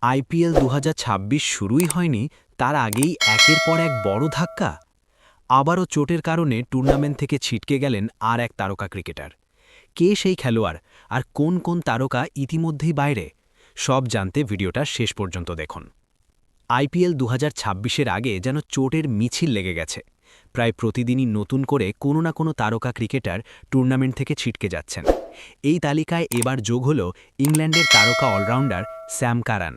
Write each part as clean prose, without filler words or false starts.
IPL ২০২৬ শুরুই হয়নি, তার আগেই একের পর এক বড় ধাক্কা। আবারও চোটের কারণে টুর্নামেন্ট থেকে ছিটকে গেলেন আর এক তারকা ক্রিকেটার। কে সেই খেলোয়াড়, আর কোন কোন তারকা ইতিমধ্যেই বাইরে? সব জানতে ভিডিওটা শেষ পর্যন্ত দেখুন। আইপিএল ২০২৬-এর আগে যেন চোটের মিছিল লেগে গেছে। প্রায় প্রতিদিনই নতুন করে কোনো না কোনো তারকা ক্রিকেটার টুর্নামেন্ট থেকে ছিটকে যাচ্ছেন। এই তালিকায় এবার যোগ হল ইংল্যান্ডের তারকা অলরাউন্ডার স্যাম কারান।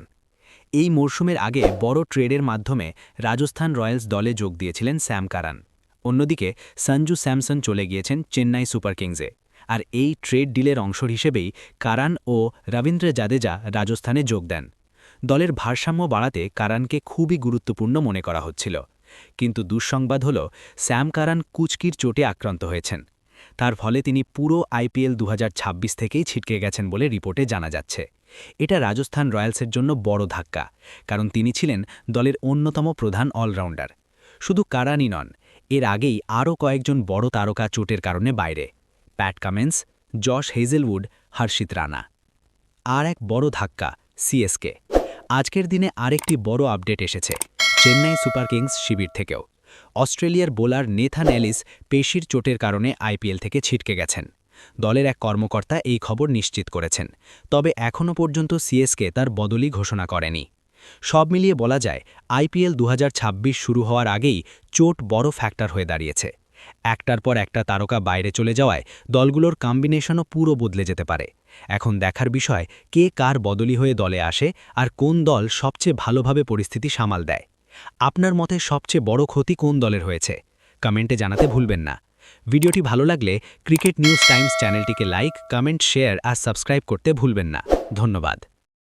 এই মরশুমের আগে বড় ট্রেডের মাধ্যমে রাজস্থান রয়্যালস দলে যোগ দিয়েছিলেন স্যাম কারান। অন্যদিকে সঞ্জু স্যামসন চলে গিয়েছেন চেন্নাই সুপার কিংসে। আর এই ট্রেড ডিলের অংশ হিসেবেই কারান ও রবীন্দ্র জাদেজা রাজস্থানে যোগ দেন। দলের ভারসাম্য বাড়াতে কারানকে খুবই গুরুত্বপূর্ণ মনে করা হচ্ছিল। কিন্তু দুঃসংবাদ হল, স্যাম কারান কুচকির চোটে আক্রান্ত হয়েছেন। তার ফলে তিনি পুরো আইপিএল ২০২৬ থেকেই ছিটকে গেছেন বলে রিপোর্টে জানা যাচ্ছে। এটা রাজস্থান রয়্যালসের জন্য বড় ধাক্কা, কারণ তিনি ছিলেন দলের অন্যতম প্রধান অলরাউন্ডার। শুধু কারানই নন, এর আগেই আরও কয়েকজন বড় তারকা চোটের কারণে বাইরে: প্যাট কামিন্স, জশ হেজেলউড, হর্ষিত রানা। আর এক বড় ধাক্কা সিএসকে। আজকের দিনে আরেকটি বড় আপডেট এসেছে চেন্নাই সুপার কিংস শিবির থেকেও। অস্ট্রেলিয়ার বোলার নেথান এলিস পেশির চোটের কারণে আইপিএল থেকে ছিটকে গেছেন। দলের এক কর্মকর্তা এই খবর নিশ্চিত করেছেন। তবে এখনও পর্যন্ত সিএসকে তার বদলি ঘোষণা করেনি। সব মিলিয়ে বলা যায়, আইপিএল ২০২৬ শুরু হওয়ার আগেই চোট বড় ফ্যাক্টর হয়ে দাঁড়িয়েছে। একটার পর একটা তারকা বাইরে চলে যাওয়ায় দলগুলোর কম্বিনেশনও পুরো বদলে যেতে পারে। এখন দেখার বিষয়, কে কার বদলি হয়ে দলে আসে আর কোন দল সবচেয়ে ভালোভাবে পরিস্থিতি সামাল দেয়। আপনার মতে সবচেয়ে বড় ক্ষতি কোন দলের হয়েছে? কমেন্টে জানাতে ভুলবেন না। ভিডিওটি ভালো লাগলে ক্রিকেট নিউজ টাইমস চ্যানেলটিকে লাইক, কমেন্ট, শেয়ার আর সাবস্ক্রাইব করতে ভুলবেন না। ধন্যবাদ।